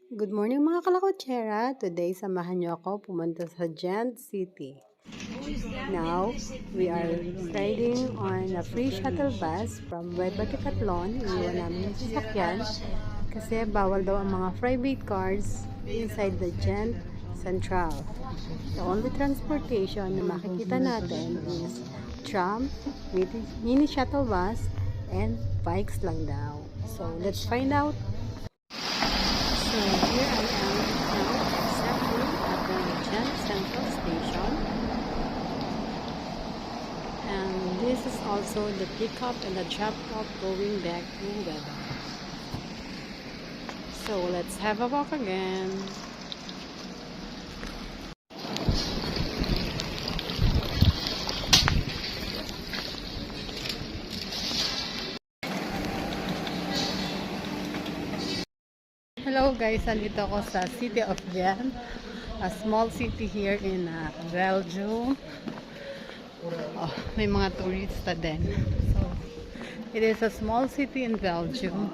Good morning mga kalakotsera! Today, samahan niyo ako pumunta sa Gent City. Now, we are riding on a free shuttle bus from bybthe. Iniwan namin yung sasakyan kasi bawal daw ang mga private cars inside the Gent Central. The only transportation na makikita natin is tram, mini shuttle bus, and bikes lang daw. So, let's find out. So here I am now exactly at the Gent Central Station, and this is also the pickup and the drop-off going back to Weber. So let's have a walk again. Hello guys, andito ako sa city of Gent, a small city here in Belgium. Oh, may mga turista din. So, it is a small city in Belgium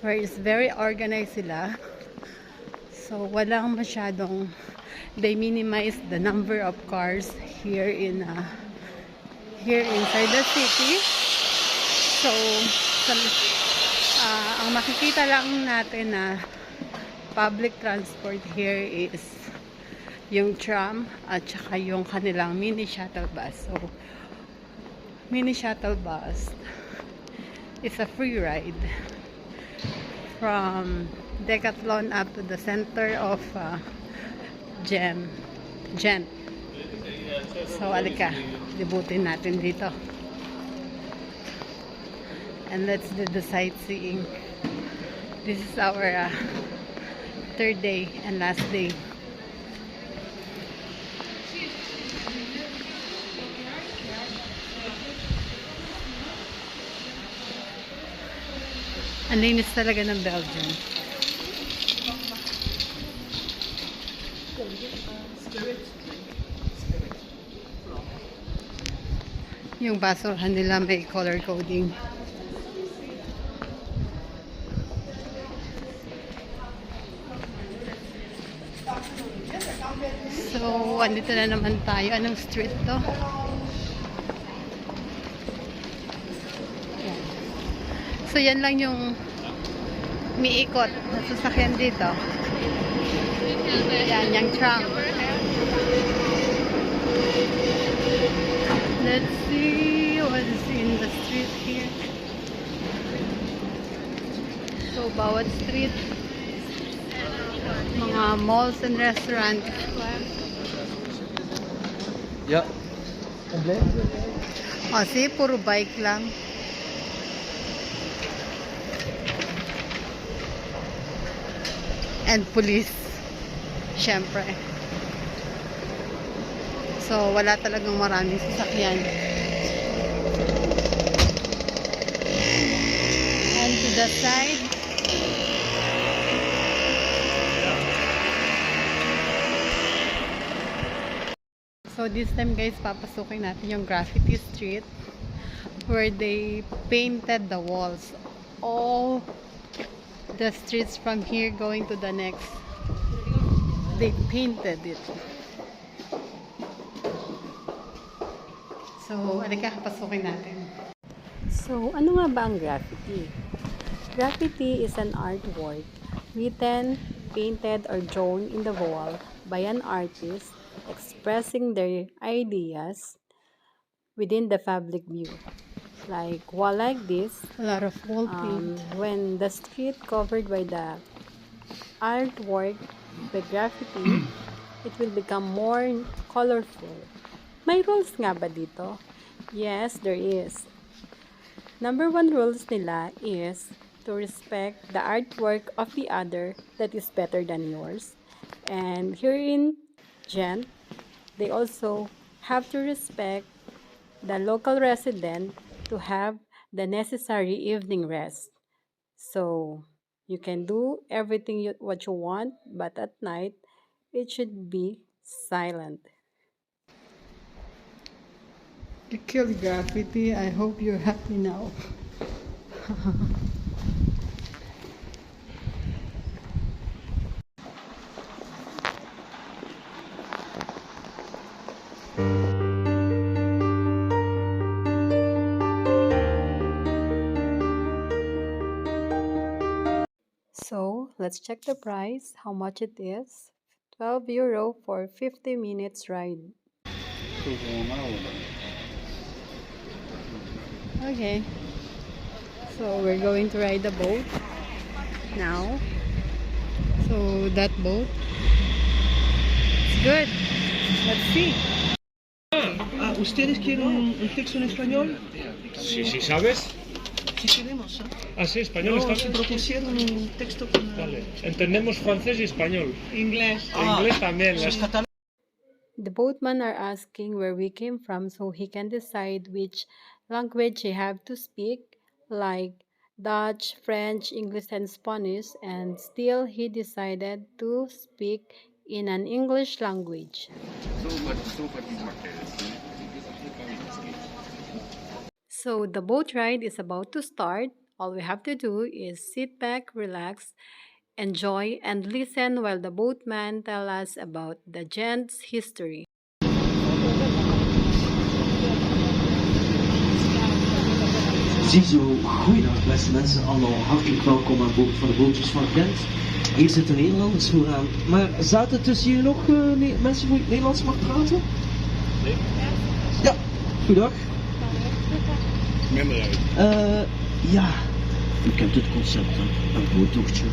where it's very organized sila. So, walang masyadong, they minimize the number of cars here here inside the city. So, ang makikita lang natin na public transport here is yung tram at saka yung kanilang mini shuttle bus. So, mini shuttle bus is a free ride from Decathlon up to the center of Gent. So, alika, libutin natin dito. And let's do the sightseeing. This is our third day and last day. Ang linis talaga ng Belgium. Yung basurahan nila may color coding. So, andito na naman tayo. Anong street to? Yan. So, yan lang yung miikot na sasakyan dito. Yan, yung tram. Let's see what's in the street here. So, bawat street, mga malls and restaurants. Ja. Kasi puro bike lang. And police. Syempre. So, wala talagang maraming sasakyan. And to the side, so this time guys, papasukin natin yung graffiti street where they painted the walls. All the streets from here going to the next, they painted it. So, alika, pasukin natin. So, ano nga ba ang graffiti? Graffiti is an artwork written, painted, or drawn in the wall by an artist expressing their ideas within the public view. Like wall like this, a lot of wall paint. When the street covered by the artwork, the graffiti, it will become more colorful. May rules nga ba dito? Yes, there is. Number 1 rules nila is to respect the artwork of the other that is better than yours. And here in Gent, they also have to respect the local resident to have the necessary evening rest. So, you can do everything what you want, but at night, it should be silent. You killed graffiti. I hope you're happy now. let's check the price, how much it is. €12 for 50 minutes ride. Okay, so we're going to ride the boat now. So that boat, it's good. Let's see. ¿Ustedes quieren un texto en español? Sí, sí, ¿sabes? Sí queremos, ¿eh? Ah, sí, español No, está si bien. propusieron un texto con... Vale, entendemos francés y español. Inglés. Inglés también. Pues catalán. The boatmen are asking where we came from so he can decide which language he have to speak, like Dutch, French, English, and Spanish, and still he decided to speak in an English language. So the boat ride is about to start. All we have to do is sit back, relax, enjoy, and listen while the boatman tell us about the Gent's history. Ziezo, goeiedag beste mensen, allemaal hartelijk welkom aan boord van de bootjes van Gent. Hier zitten Nederlanders vooraan, maar zaten tussen jullie nog mensen die Nederlands mag praten? Nee. Ja, goeiedag. Ja, u kent het concept, hè? Een boottochtje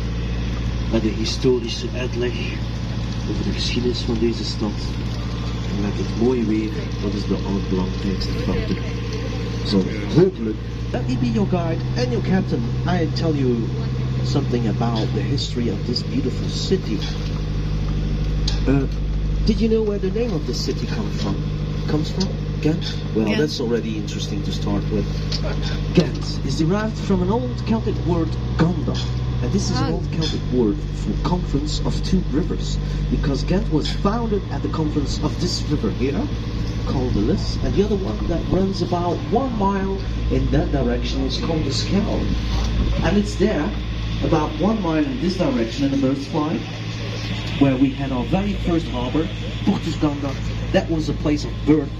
met een historische uitleg over de geschiedenis van deze stad. En met het mooie weer, dat is de allerbelangrijkste factor. Zo, hopelijk. Let me be your guide and your captain. I tell you something about the history of this beautiful city. Did you know where the name of the city comes from? Ghent? Well, Ghent. That's already interesting to start with. Ghent is derived from an old Celtic word Ganda. And this is an old Celtic word for confluence of two rivers. Because Ghent was founded at the confluence of this river here, called the Lys, and the other one that runs about 1 mile in that direction is called the Scheldt. And it's there, about 1 mile in this direction in the bird's fly, where we had our very first harbor, Portus Ganda. That was the place of birth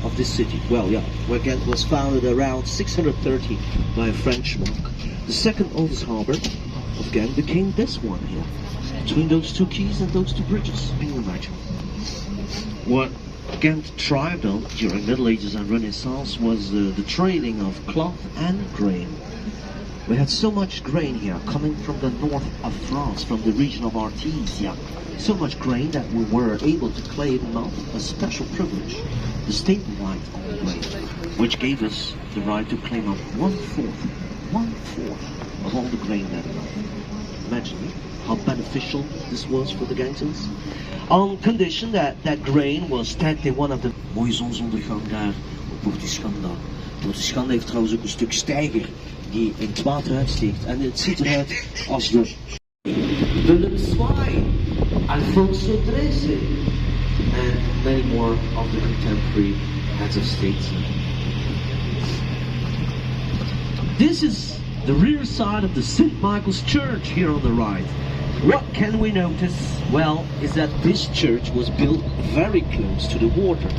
of this city. Well, yeah, where Ghent was founded around 630 by a French monk. The second oldest harbor of Ghent became this one here, between those two quays and those two bridges. Can you imagine? What Ghent thrived on during Middle Ages and Renaissance was the trading of cloth and grain. We had so much grain here coming from the north of France, from the region of Artesia. So much grain that we were able to claim not a special privilege, the state right on grain, which gave us the right to claim up one-fourth of all the grain that we had. Imagine how beneficial this was for the Gentils. On condition that that grain was stacked in one of the... Mooie zonsondergang daar op Portus Ganda. Portus Ganda heeft trouwens ook een stuk steiger die in het water uitsteekt. En het ziet eruit als de... Willem Zwaai, Alfonso XIII, and many more of the contemporary heads of state. This is the rear side of the St. Michael's Church here on the right. What can we notice? Well, is that this church was built very close to the water.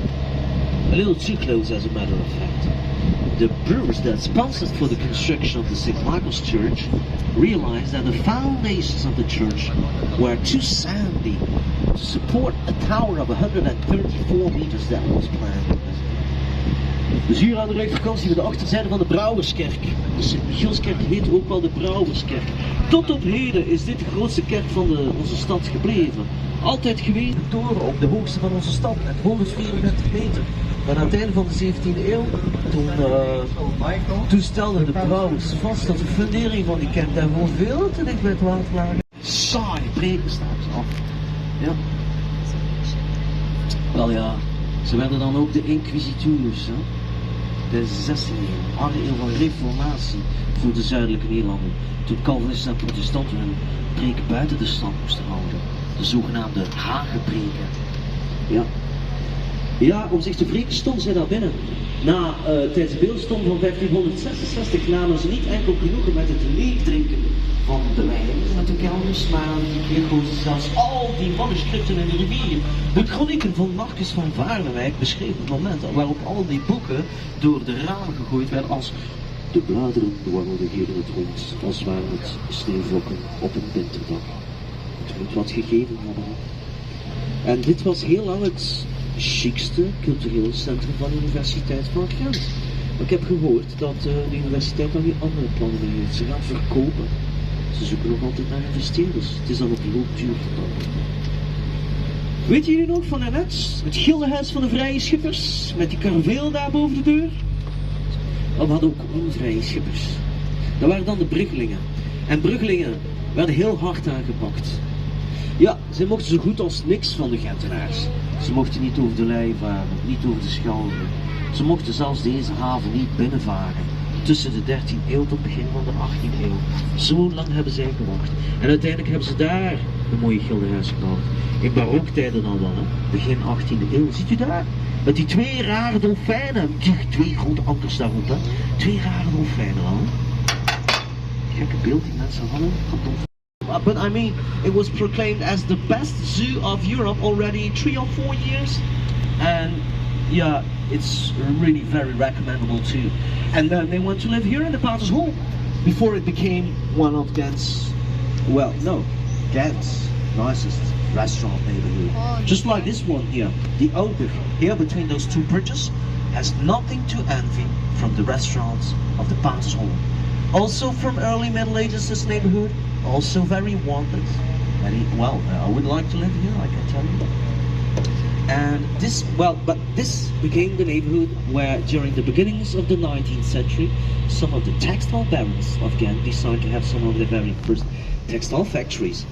A little too close, as a matter of fact. The brewers that sponsored for the construction of the St. Michael's Church realized that the foundations of the church were too sandy to support a tower of 134 meters that was planned. Dus hier aan de rechterkant zien we de achterzijde van de Brouwerskerk. De Sint-Michielskerk heet ook wel de Brouwerskerk. Tot op heden is dit de grootste kerk van onze stad gebleven. Altijd geweest de toren op de hoogste van onze stad, met 134 meter. Maar aan het einde van de 17e eeuw, toen stelden de brouwers vast dat de fundering van die kerk daar gewoon veel te dicht bij het water lagen. Saai, breken staat af. Ja. Wel ja, ze werden dan ook de inquisiteurs, hè. De 16e eeuw, oude eeuw van reformatie voor de zuidelijke Nederlanden. Toen Calvinisten en protestanten hun preken buiten de stad moesten houden. De zogenaamde hagepreken. Ja. Ja, om zich te wreken stonden zij daar binnen. Tijdens de beeldstorm van 1566 namen ze niet enkel genoegen met het leegdrinken van de wijn uit de kelders, maar die keer goten ze zelfs al die manuscripten in de rivier. De chronieken van Marcus van Vaarnewijk beschreven het moment waarop al die boeken door de ramen gegooid werden als de bladeren dwarrelden hier in het rond, als waren het sneeuwvlokken op een winterdag. het wat gegeven hadden. En dit was heel lang het chicste culturele centrum van de Universiteit van Gent. Maar ik heb gehoord dat de universiteit dan weer andere plannen mee heeft. Ze gaan verkopen. Ze zoeken nog altijd naar investeerders. Het is dan op loopduur gedaan. Weet jullie nog van daarnet? Het gildehuis van de vrije schippers? Met die karaveel daar boven de deur? Maar we hadden ook onvrije schippers. Dat waren dan de bruggelingen. En bruggelingen werden heel hard aangepakt. Ja, ze mochten zo goed als niks van de Gentenaars. Ze mochten niet over de Leie varen, niet over de Schelde. Ze mochten zelfs deze haven niet binnenvaren. Tussen de 13e eeuw tot begin van de 18e eeuw. Zo lang hebben zij gewacht. En uiteindelijk hebben ze daar een mooie gildehuis gebouwd. In baroktijden al dan, hè? Begin 18e eeuw. Ziet u daar? Met die twee rare dolfijnen. Die twee grote ankers daarop, hè? Twee rare dolfijnen al. Gekke beeld die mensen hadden. But I mean, it was proclaimed as the best zoo of Europe already 3 or 4 years. And yeah, it's really very recommendable too. And then they went to live here in the Paters Hall before it became one of Gent's, well, no, Gent's nicest restaurant neighborhood. Oh, just like this one here, the Ober, here between those two bridges, has nothing to envy from the restaurants of the Paters Hall. Also from early Middle Ages, this neighborhood, also very wanted. Very, well, I would like to live here, I can tell you. And this, well, but this became the neighborhood where during the beginnings of the 19th century, some of the textile barons of Ghent decided to have some of the very first textile factories.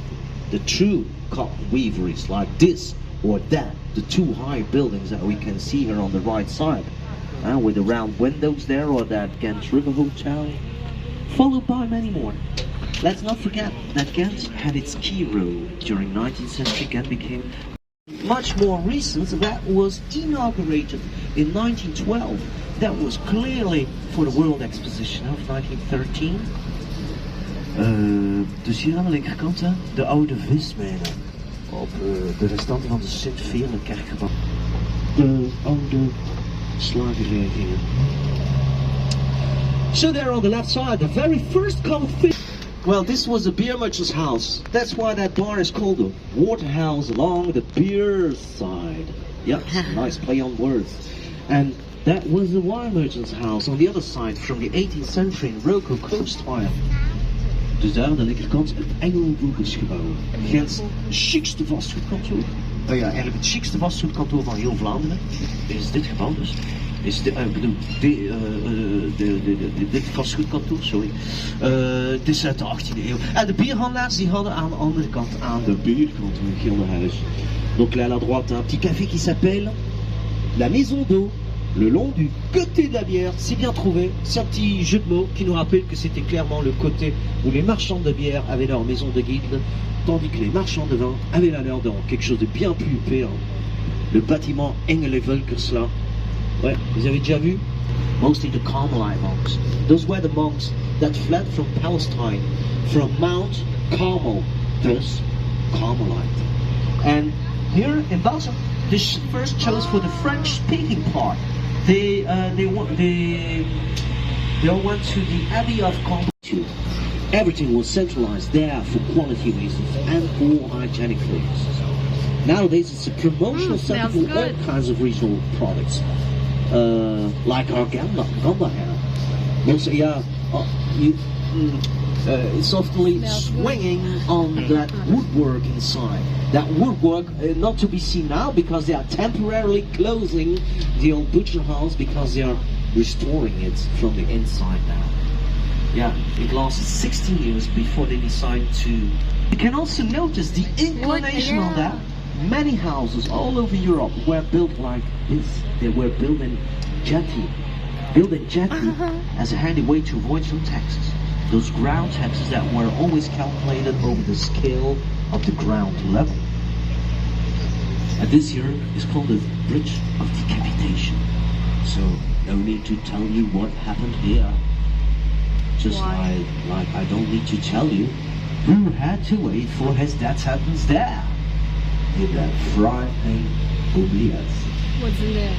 The true cotton weaveries like this or that, the two high buildings that we can see here on the right side, with the round windows there, or that Ghent River Hotel, followed by many more. Let's not forget that Ghent had its key role during 19th century. Ghent became much more recent. That was inaugurated in 1912. That was clearly for the World Exposition of 1913. Dus hier aan de linkerkant, hè, de oude vismijnen op de restanten van de Sint-Velenkerkgebouw. De oude slagerij hier. So there on the left side, the very first common thing. Well, this was a beer merchant's house. That's why that bar is called the Waterhouse along the beer side. Yep, nice play on words. And that was the wine merchant's house on the other side from the 18th century in Rococo style. Dus daar aan de linkerkant het Engelboegersgebouw. Gent's chicste vastgoedkantoor. Oh ja, eigenlijk het chicste vastgoedkantoor van heel Vlaanderen. Is dit gebouw dus. Is de, dit vastgoedkantoor, sorry. Het is uit de 18e eeuw. En de bierhandelaars die hadden aan de andere kant, aan de buurkant, een gildehuis. Donc là à la droite, un petit café qui s'appelle la Maison d'eau, le long du côté de la bière. C'est bien trouvé, c'est un petit jeu de mots qui nous rappelle que c'était clairement le côté où les marchands de bière avaient leur maison de guilde, tandis que les marchands de vin avaient la leur dans quelque chose de bien plus huppé. Hein. Le bâtiment Engelvolkerslaan. Ouais, vous avez déjà vu? Mostly the Carmelite monks. Those were the monks that fled from Palestine, from Mount Carmel, thus Carmelite. And here in Belgium, they first chose for the French-speaking part. They all went to the Abbey of Carmel. Everything was centralized there for quality reasons and for hygienic reasons. Nowadays, it's a promotional center for all kinds of regional products. Like our gamba hair. Also, yeah, it's softly swinging on that woodwork inside. That woodwork, not to be seen now because they are temporarily closing the old butcher house because they are restoring it from the inside now. Yeah, it lasted 16 years before they decided to. You can also notice the inclination on that. Many houses all over Europe were built like this. They were built in jetty. As a handy way to avoid some taxes. Those ground taxes that were always calculated over the scale of the ground level. And this here is called the Bridge of Decapitation. So no need to tell you what happened here. Just like I don't need to tell you who had to wait for his death sentence there. In that frightening oubliettes. What's in there?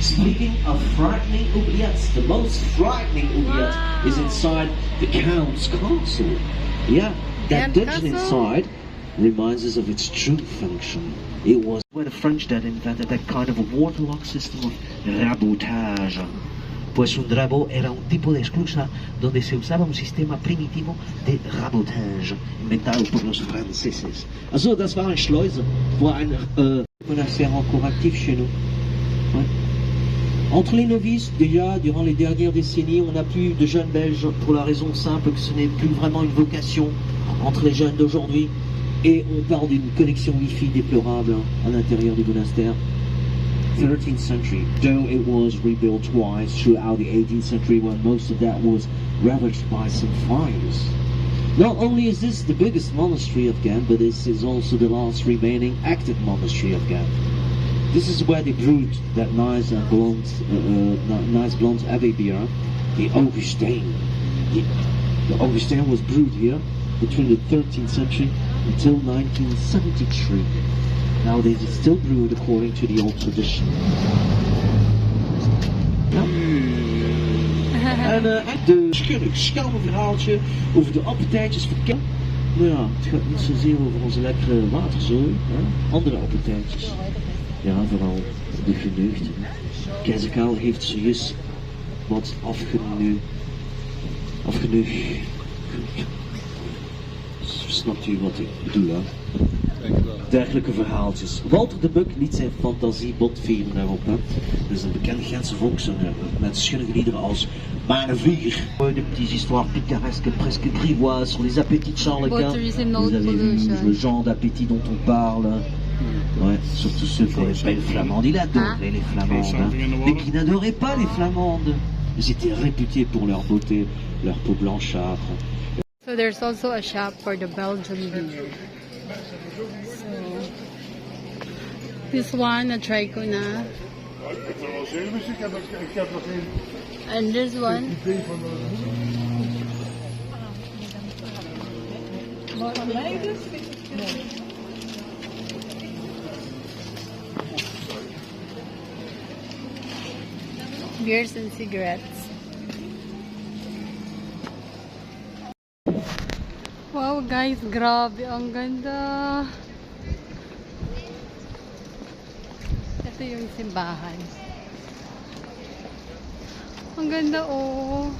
Speaking of frightening oubliettes, the most frightening oubliette is inside the Count's castle. Yeah, that dungeon inside reminds us of its true function. It was where the French that invented that kind of a waterlock system of rabotage. Pues un rabo era un tipo de esclusa donde se usaba un sistema primitivo de rabotage, inventado por los franceses. Also, das war eine Schleuse, wo ein monastère encore actif chez nous. Ouais. Entre les novices, déjà, durant les dernières décennies, on n'a plus de jeunes Belges pour la raison simple que ce n'est plus vraiment une vocation entre les jeunes d'aujourd'hui. Et on parle d'une connexion Wi-Fi déplorable à l'intérieur du monastère. 13th century, though it was rebuilt twice throughout the 18th century when most of that was ravaged by some fires. Not only is this the biggest monastery of Ghent, but this is also the last remaining active monastery of Ghent. This is where they brewed that nice blonde Abbey beer, the Augustin. The Augustin was brewed here between the 13th century until 1973. Nowadays it's still brewed according to the old tradition. Ja. En de schelme verhaaltje over de appetijtjes van Ghent. Nou ja, het gaat niet zozeer over onze lekkere waterzooi, hè? Andere appetijtjes. Ja, vooral de geneugten. Keizerkarel heeft zojuist wat afgeneugd. Snapt u wat ik bedoel, hè? Dergelijke verhaaltjes. Walter de Buck liet zijn fantasie botvieren daarop. Hè. Dat is een bekende Gentse volkszanger met schunnige liederen als Manevlier. De petites histoires pittoresques, presque grivoises sur les appétits de Charles Quint. Vous avez vu le genre d'appétit dont on parle. Ouais, surtout ceux qui n'auraient pas les flamandes. Il adorait les flamandes. Hein. Mais qui n'adoraient pas les flamandes. Ils étaient réputés pour leur beauté, leur peau blanchâtre. So there's also a shop for the Belgian beer. So this one, na-try ko na. And this one. Beers and cigarettes. Wow guys, grabe, ang ganda. Ito yung simbahan. Ang ganda oh.